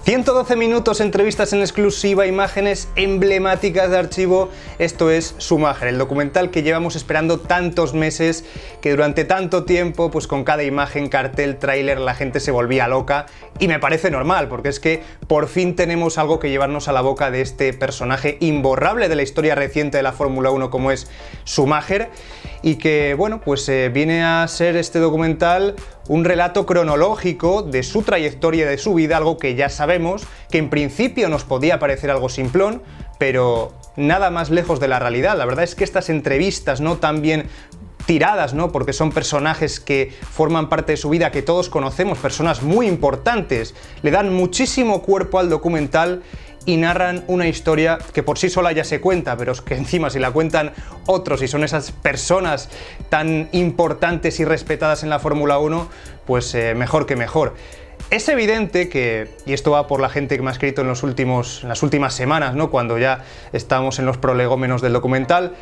112 minutos, entrevistas en exclusiva, imágenes emblemáticas de archivo. Esto es Schumacher, el documental que llevamos esperando tantos meses, que durante tanto tiempo, pues con cada imagen, cartel, tráiler, la gente se volvía loca. Y me parece normal, porque es que por fin tenemos algo que llevarnos a la boca de este personaje imborrable de la historia reciente de la Fórmula 1 como es Schumacher. Y que, bueno, pues viene a ser este documental un relato cronológico de su trayectoria y de su vida, algo que ya sabemos, que en principio nos podía parecer algo simplón, pero nada más lejos de la realidad. La verdad es que estas entrevistas, no tan bien tiradas, ¿no? Porque son personajes que forman parte de su vida, que todos conocemos, personas muy importantes, le dan muchísimo cuerpo al documental y narran una historia que por sí sola ya se cuenta, pero es que encima si la cuentan otros y son esas personas tan importantes y respetadas en la Fórmula 1, pues mejor que mejor. Es evidente que, y esto va por la gente que me ha escrito en las últimas semanas, ¿no? Cuando ya estamos en los prolegómenos del documental,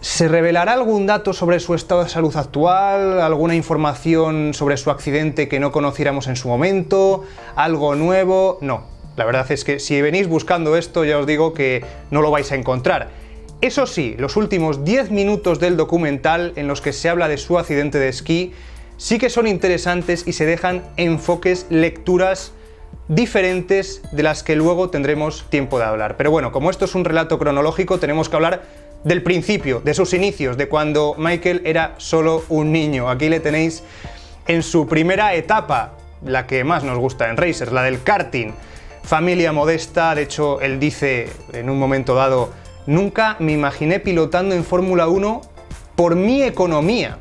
¿se revelará algún dato sobre su estado de salud actual? ¿Alguna información sobre su accidente que no conociéramos en su momento? ¿Algo nuevo? No. La verdad es que si venís buscando esto, ya os digo que no lo vais a encontrar. Eso sí, los últimos 10 minutos del documental en los que se habla de su accidente de esquí sí que son interesantes y se dejan enfoques, lecturas diferentes de las que luego tendremos tiempo de hablar. Pero bueno, como esto es un relato cronológico, tenemos que hablar del principio, de sus inicios, de cuando Michael era solo un niño. Aquí le tenéis en su primera etapa, la que más nos gusta en Racers, la del karting. Familia modesta, de hecho él dice en un momento dado: nunca me imaginé pilotando en Fórmula 1 por mi economía.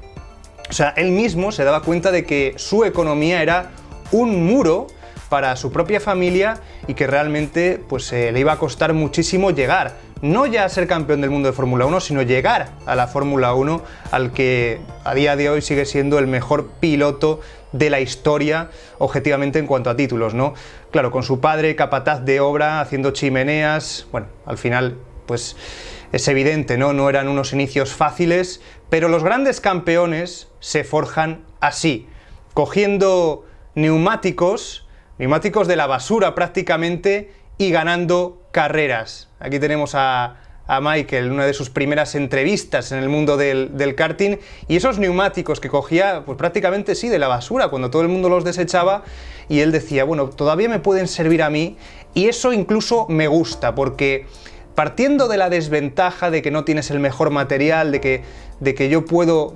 O sea, él mismo se daba cuenta de que su economía era un muro para su propia familia y que realmente pues, le iba a costar muchísimo llegar, no ya a ser campeón del mundo de Fórmula 1, sino llegar a la Fórmula 1, al que a día de hoy sigue siendo el mejor piloto de la historia, objetivamente en cuanto a títulos, ¿no? Claro, con su padre capataz de obra, haciendo chimeneas, bueno, al final, pues es evidente, ¿no? No eran unos inicios fáciles, pero los grandes campeones se forjan así, cogiendo neumáticos de la basura prácticamente y ganando carreras. Aquí tenemos a Michael, una de sus primeras entrevistas en el mundo del karting, y esos neumáticos que cogía, pues prácticamente sí, de la basura, cuando todo el mundo los desechaba, y él decía, bueno, todavía me pueden servir a mí, y eso incluso me gusta, porque partiendo de la desventaja de que no tienes el mejor material, de que yo puedo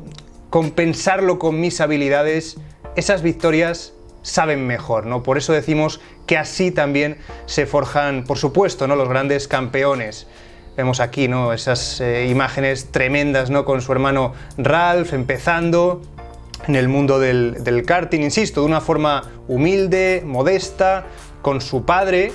compensarlo con mis habilidades, esas victorias saben mejor, ¿no? Por eso decimos que así también se forjan, por supuesto, ¿no? Los grandes campeones. Vemos aquí, ¿no? Esas imágenes tremendas, ¿no? Con su hermano Ralph empezando en el mundo del karting, insisto, de una forma humilde, modesta, con su padre,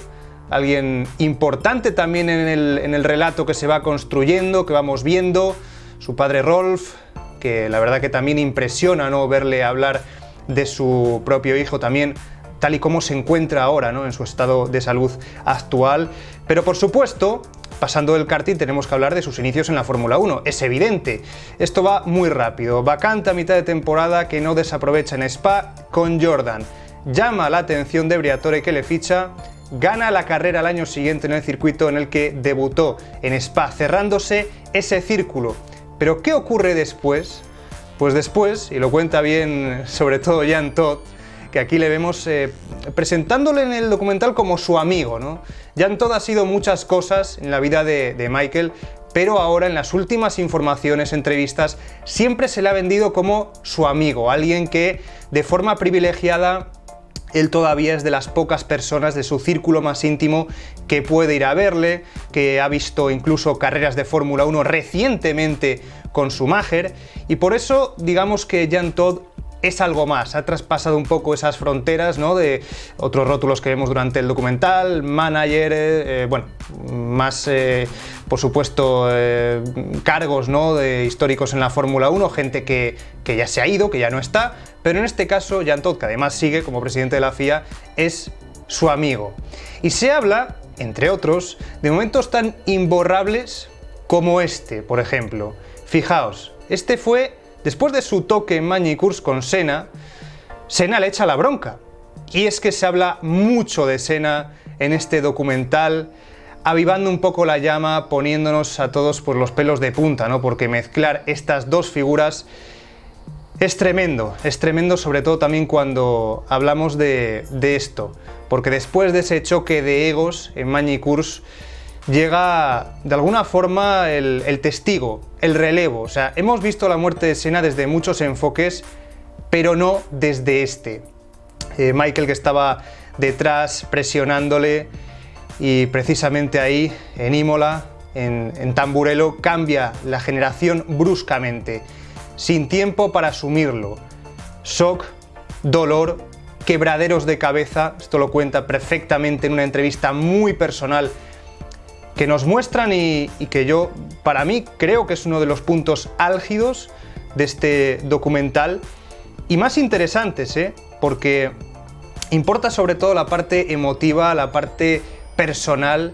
alguien importante también en el relato que se va construyendo, que vamos viendo, su padre Rolf, que la verdad que también impresiona, ¿no? Verle hablar de su propio hijo también, tal y como se encuentra ahora, ¿no? En su estado de salud actual. Pero por supuesto, pasando del karting, tenemos que hablar de sus inicios en la Fórmula 1. Es evidente, esto va muy rápido. Vacante a mitad de temporada que no desaprovecha en Spa con Jordan. Llama la atención de Briatore, que le ficha. Gana la carrera al año siguiente en el circuito en el que debutó en Spa, cerrándose ese círculo. Pero ¿qué ocurre después? Pues después, y lo cuenta bien sobre todo Jean Todt, que aquí le vemos presentándole en el documental como su amigo, ¿no? Jean Todt ha sido muchas cosas en la vida de Michael, pero ahora en las últimas informaciones, entrevistas, siempre se le ha vendido como su amigo, alguien que de forma privilegiada él todavía es de las pocas personas de su círculo más íntimo que puede ir a verle, que ha visto incluso carreras de Fórmula 1 recientemente con Schumacher, y por eso digamos que Jean Todt es algo más, ha traspasado un poco esas fronteras, ¿no? De otros rótulos que vemos durante el documental, manager, bueno, más por supuesto cargos, ¿no? De históricos en la Fórmula 1, gente que ya se ha ido, que ya no está, pero en este caso Jean Todt, que además sigue como presidente de la FIA, es su amigo. Y se habla, entre otros, de momentos tan imborrables como este, por ejemplo. Fijaos, este fue después de su toque en Magny-Cours con Senna. Senna le echa la bronca Y es que se habla mucho de Senna en este documental, avivando un poco la llama, poniéndonos a todos por los pelos de punta, ¿no? Porque mezclar estas dos figuras es tremendo sobre todo también cuando hablamos de esto, porque después de ese choque de egos en Magny-Cours llega de alguna forma el testigo, el relevo. O sea, hemos visto la muerte de Senna desde muchos enfoques, pero no desde este. Michael, que estaba detrás presionándole, y precisamente ahí, en Imola, en Tamburello, cambia la generación bruscamente, sin tiempo para asumirlo. Shock, dolor, quebraderos de cabeza, esto lo cuenta perfectamente en una entrevista muy personal que nos muestran y que yo, para mí, creo que es uno de los puntos álgidos de este documental y más interesantes, porque importa sobre todo la parte emotiva, la parte personal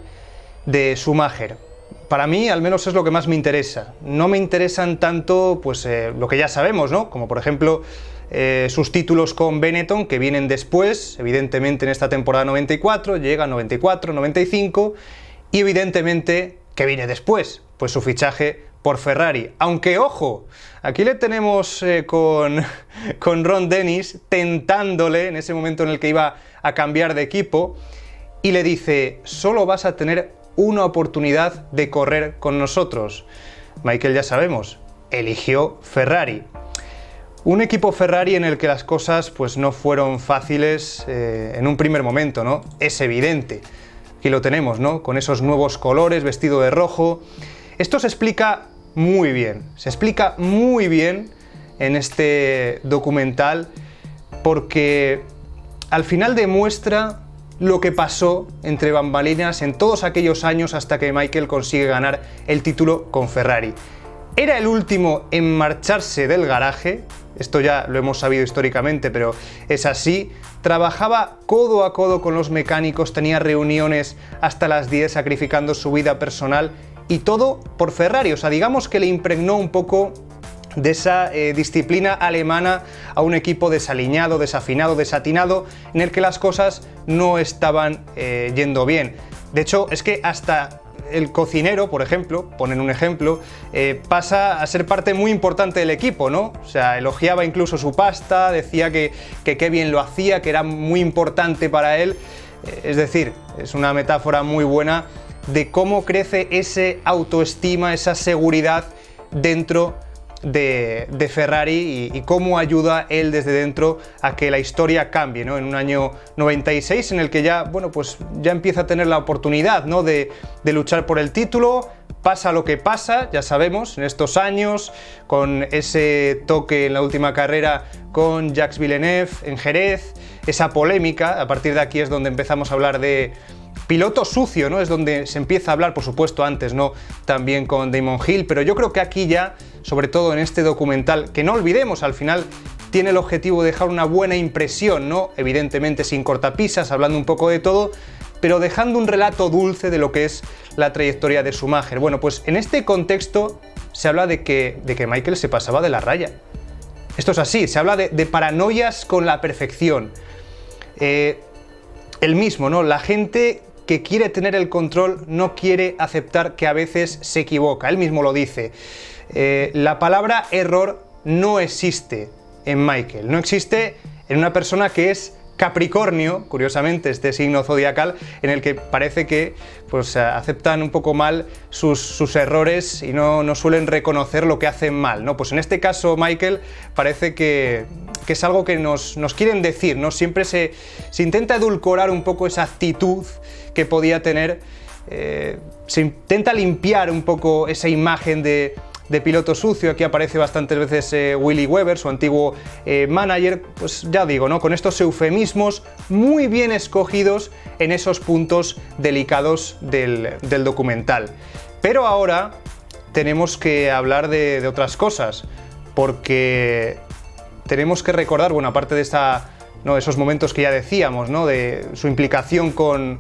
de Schumacher. Para mí, al menos, es lo que más me interesa. No me interesan tanto, pues, lo que ya sabemos, ¿no? Como por ejemplo sus títulos con Benetton, que vienen después, evidentemente en esta temporada 94, llega 94, 95, y evidentemente, ¿qué viene después? Pues su fichaje por Ferrari. Aunque, ojo, aquí le tenemos con Ron Dennis tentándole en ese momento en el que iba a cambiar de equipo, y le dice: solo vas a tener una oportunidad de correr con nosotros. Michael, ya sabemos, eligió Ferrari. Un equipo Ferrari en el que las cosas pues no fueron fáciles en un primer momento, ¿no? Es evidente. Aquí lo tenemos, ¿no? Con esos nuevos colores, vestido de rojo. Esto se explica muy bien. Se explica muy bien en este documental porque al final demuestra lo que pasó entre bambalinas en todos aquellos años hasta que Michael consigue ganar el título con Ferrari. Era el último en marcharse del garaje, esto ya lo hemos sabido históricamente, pero es así. Trabajaba codo a codo con los mecánicos, tenía reuniones hasta las 10 sacrificando su vida personal y todo por Ferrari. O sea, digamos que le impregnó un poco de esa disciplina alemana a un equipo desaliñado, desafinado, desatinado, en el que las cosas no estaban yendo bien. De hecho, es que hasta el cocinero, por ejemplo, ponen un ejemplo, pasa a ser parte muy importante del equipo, ¿no? O sea, elogiaba incluso su pasta, decía que qué bien lo hacía, que era muy importante para él. Es decir, es una metáfora muy buena de cómo crece ese autoestima, esa seguridad dentro de Ferrari y cómo ayuda él desde dentro a que la historia cambie, ¿no? En un año 96 en el que ya, bueno, pues ya empieza a tener la oportunidad, ¿no? de luchar por el título. Pasa lo que pasa, ya sabemos, en estos años, con ese toque en la última carrera con Jacques Villeneuve en Jerez, esa polémica. A partir de aquí es donde empezamos a hablar de piloto sucio, ¿no? Es donde se empieza a hablar, por supuesto, antes, ¿no? También con Damon Hill, pero yo creo que aquí ya, sobre todo en este documental, que no olvidemos, al final tiene el objetivo de dejar una buena impresión, ¿no? Evidentemente sin cortapisas, hablando un poco de todo, pero dejando un relato dulce de lo que es la trayectoria de Schumacher. Bueno, pues en este contexto se habla de que Michael se pasaba de la raya. Esto es así, se habla de paranoias con la perfección. El mismo, ¿no? La gente que quiere tener el control no quiere aceptar que a veces se equivoca. Él mismo lo dice. La palabra error no existe en Michael, no existe en una persona que es Capricornio, curiosamente este signo zodiacal en el que parece que pues aceptan un poco mal sus errores y no suelen reconocer lo que hacen mal, ¿no? Pues en este caso Michael parece que es algo que nos quieren decir, ¿no? Siempre se intenta edulcorar un poco esa actitud que podía tener, se intenta limpiar un poco esa imagen de piloto sucio. Aquí aparece bastantes veces Willy Webber, su antiguo manager, pues ya digo, ¿no? Con estos eufemismos muy bien escogidos en esos puntos delicados del documental. Pero ahora tenemos que hablar de otras cosas, porque tenemos que recordar, bueno, aparte de esos momentos que ya decíamos, ¿no? De su implicación con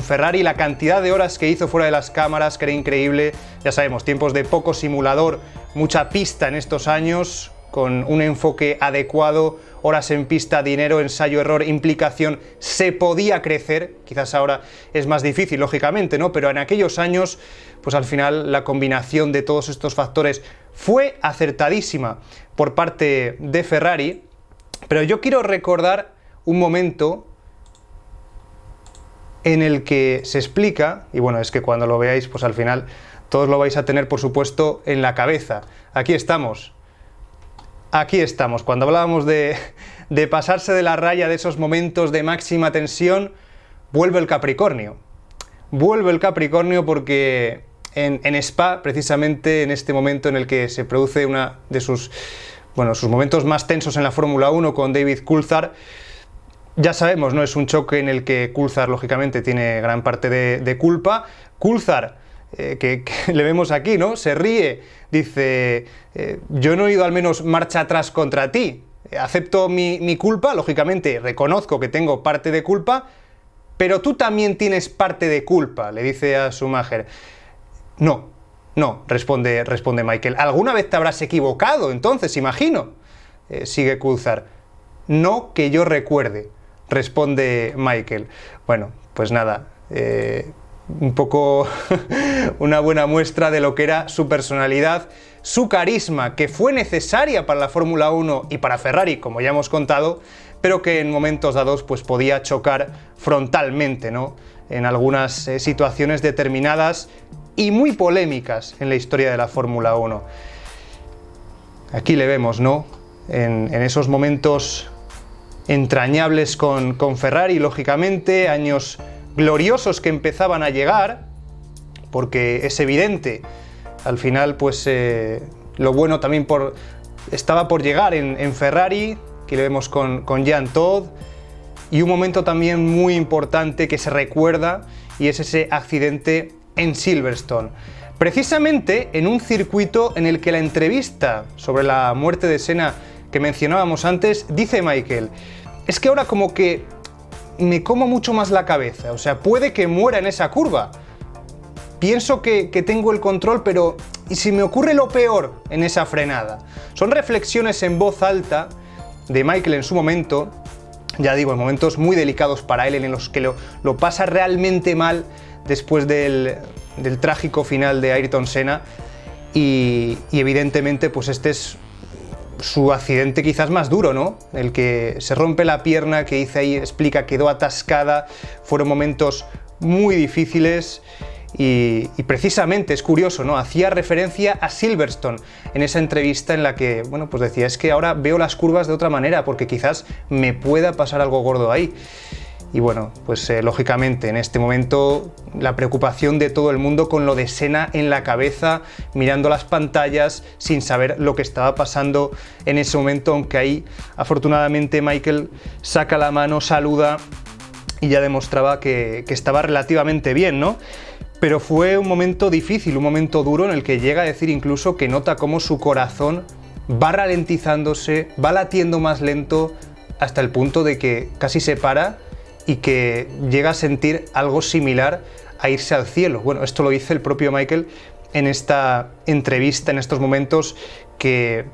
Ferrari, la cantidad de horas que hizo fuera de las cámaras, que era increíble. Ya sabemos, tiempos de poco simulador, mucha pista en estos años, con un enfoque adecuado, horas en pista, dinero, ensayo, error, implicación, se podía crecer. Quizás ahora es más difícil, lógicamente, ¿no? Pero en aquellos años, pues al final la combinación de todos estos factores fue acertadísima por parte de Ferrari. Pero yo quiero recordar un momento en el que se explica, y bueno, es que cuando lo veáis, pues al final todos lo vais a tener, por supuesto, en la cabeza. Aquí estamos, cuando hablábamos de pasarse de la raya, de esos momentos de máxima tensión, vuelve el Capricornio. Vuelve el Capricornio porque en Spa, precisamente en este momento en el que se produce una de sus momentos más tensos en la Fórmula 1 con David Coulthard. Ya sabemos, ¿no? Es un choque en el que Coulthard, lógicamente, tiene gran parte de culpa. Coulthard, que le vemos aquí, ¿no? Se ríe, dice, yo no he ido al menos marcha atrás contra ti. Acepto mi culpa, lógicamente, reconozco que tengo parte de culpa, pero tú también tienes parte de culpa, le dice a Schumacher. No, responde Michael. ¿Alguna vez te habrás equivocado, entonces, imagino? Sigue Coulthard. No que yo recuerde, responde Michael. Bueno, pues nada, un poco una buena muestra de lo que era su personalidad, su carisma, que fue necesaria para la Fórmula 1 y para Ferrari, como ya hemos contado, pero que en momentos dados pues podía chocar frontalmente, ¿no? En algunas situaciones determinadas y muy polémicas en la historia de la Fórmula 1. Aquí le vemos, ¿no? En esos momentos entrañables con Ferrari, lógicamente, años gloriosos que empezaban a llegar, porque es evidente, al final, pues lo bueno también estaba por llegar en Ferrari, que le vemos con Jean Todt, y un momento también muy importante que se recuerda, y es ese accidente en Silverstone. Precisamente en un circuito en el que la entrevista sobre la muerte de Senna que mencionábamos antes, dice Michael, es que ahora como que me como mucho más la cabeza, o sea, puede que muera en esa curva. Pienso que tengo el control, pero ¿y si me ocurre lo peor en esa frenada? Son reflexiones en voz alta de Michael en su momento, ya digo, en momentos muy delicados para él, en los que lo pasa realmente mal después del trágico final de Ayrton Senna, y evidentemente pues este es su accidente quizás más duro, ¿no? El que se rompe la pierna, que dice ahí, explica, quedó atascada, fueron momentos muy difíciles y precisamente es curioso, ¿no? Hacía referencia a Silverstone en esa entrevista en la que, bueno, pues decía, es que ahora veo las curvas de otra manera porque quizás me pueda pasar algo gordo ahí. Y bueno, pues lógicamente en este momento la preocupación de todo el mundo con lo de Senna en la cabeza, mirando las pantallas sin saber lo que estaba pasando en ese momento, aunque ahí afortunadamente Michael saca la mano, saluda y ya demostraba que estaba relativamente bien, ¿no? Pero fue un momento difícil, un momento duro en el que llega a decir incluso que nota cómo su corazón va ralentizándose, va latiendo más lento hasta el punto de que casi se para y que llega a sentir algo similar a irse al cielo. Bueno, esto lo dice el propio Michael en esta entrevista, en estos momentos que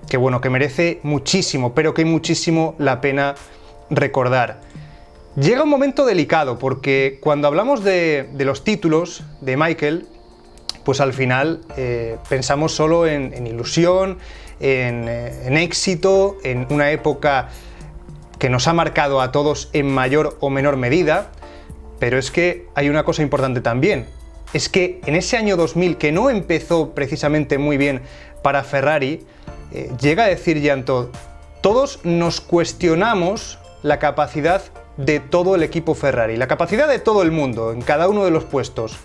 merece muchísimo, pero que muchísimo la pena recordar. Llega un momento delicado porque cuando hablamos de los títulos de Michael, pues al final pensamos solo en ilusión, en éxito, en una época que nos ha marcado a todos en mayor o menor medida, pero es que hay una cosa importante también, es que en ese año 2000, que no empezó precisamente muy bien para Ferrari, llega a decir Jean Todt, todos nos cuestionamos la capacidad de todo el equipo Ferrari, la capacidad de todo el mundo en cada uno de los puestos,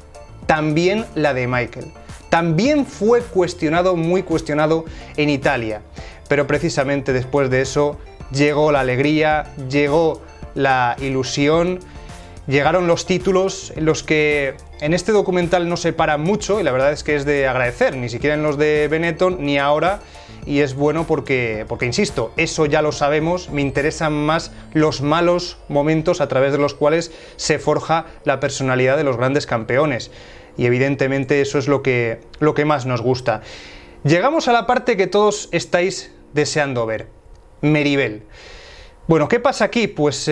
también la de Michael. También fue cuestionado, muy cuestionado en Italia, pero precisamente después de eso llegó la alegría, llegó la ilusión, llegaron los títulos en los que en este documental no se para mucho y la verdad es que es de agradecer, ni siquiera en los de Benetton ni ahora, y es bueno porque insisto, eso ya lo sabemos, me interesan más los malos momentos a través de los cuales se forja la personalidad de los grandes campeones y evidentemente eso es lo que más nos gusta. Llegamos a la parte que todos estáis deseando ver. Meribel. Bueno, ¿qué pasa aquí? Pues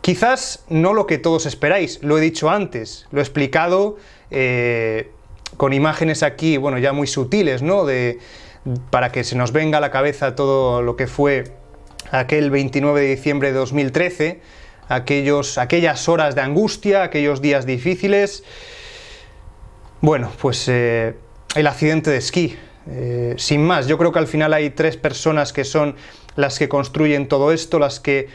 quizás no lo que todos esperáis, lo he dicho antes, lo he explicado con imágenes aquí, bueno, ya muy sutiles, ¿no? Para que se nos venga a la cabeza todo lo que fue aquel 29 de diciembre de 2013, aquellas horas de angustia, aquellos días difíciles. Bueno, pues el accidente de esquí. Sin más, yo creo que al final hay tres personas que son las que construyen todo esto, las que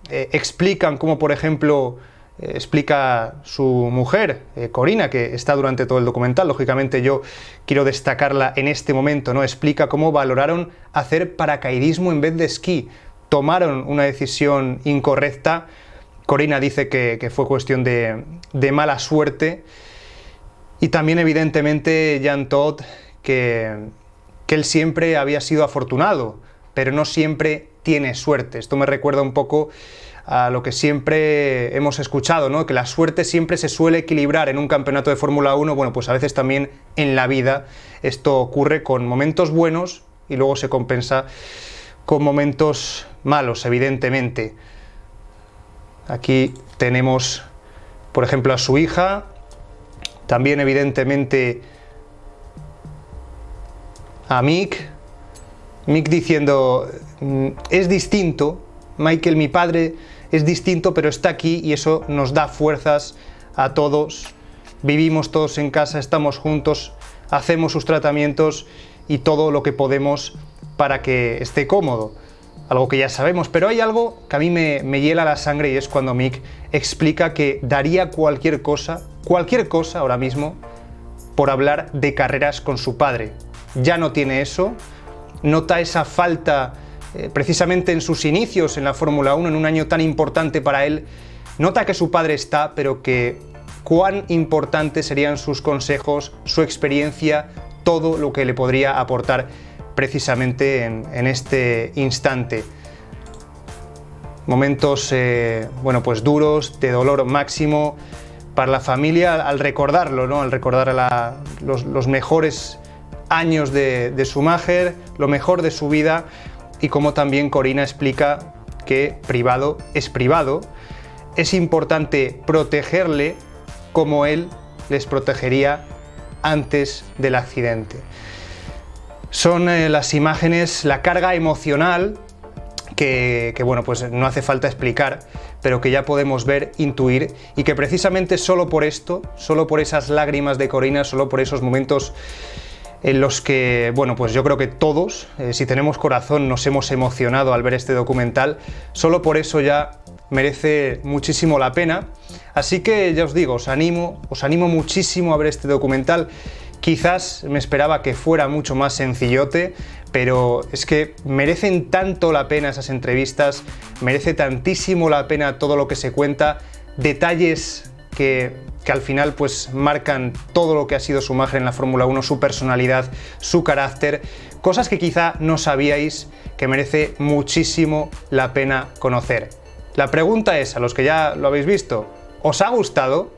explican cómo, por ejemplo, explica su mujer, Corina, que está durante todo el documental. Lógicamente yo quiero destacarla en este momento, ¿no? Explica cómo valoraron hacer paracaidismo en vez de esquí. Tomaron una decisión incorrecta. Corina dice que fue cuestión de mala suerte. Y también, evidentemente, Jean Todt, que él siempre había sido afortunado, pero no siempre tiene suerte. Esto me recuerda un poco a lo que siempre hemos escuchado, ¿no? Que la suerte siempre se suele equilibrar en un campeonato de Fórmula 1. Bueno, pues a veces también en la vida esto ocurre con momentos buenos y luego se compensa con momentos malos, evidentemente. Aquí tenemos, por ejemplo, a su hija, también evidentemente a Mick diciendo, es distinto, Michael, mi padre, es distinto, pero está aquí y eso nos da fuerzas a todos, vivimos todos en casa, estamos juntos, hacemos sus tratamientos y todo lo que podemos para que esté cómodo, algo que ya sabemos, pero hay algo que a mí me hiela la sangre y es cuando Mick explica que daría cualquier cosa ahora mismo por hablar de carreras con su padre. Ya no tiene eso, nota esa falta precisamente en sus inicios en la Fórmula 1, en un año tan importante para él, nota que su padre está, pero que cuán importantes serían sus consejos, su experiencia, todo lo que le podría aportar precisamente en este instante. Momentos, bueno, pues duros, de dolor máximo para la familia al recordarlo, ¿no? Al recordar los mejores años de Schumacher, lo mejor de su vida, y como también Corina explica que privado es privado, es importante protegerle como él les protegería antes del accidente. Son las imágenes, la carga emocional que bueno, pues no hace falta explicar, pero que ya podemos ver, intuir, y que precisamente solo por esto, solo por esas lágrimas de Corina, solo por esos momentos en los que, bueno, pues yo creo que todos, si tenemos corazón, nos hemos emocionado al ver este documental, solo por eso ya merece muchísimo la pena. Así que ya os digo, os animo muchísimo a ver este documental. Quizás me esperaba que fuera mucho más sencillote, pero es que merecen tanto la pena esas entrevistas, merece tantísimo la pena todo lo que se cuenta, detalles que al final pues marcan todo lo que ha sido Schumacher en la Fórmula 1, su personalidad, su carácter, cosas que quizá no sabíais, que merece muchísimo la pena conocer. La pregunta es, a los que ya lo habéis visto, ¿os ha gustado?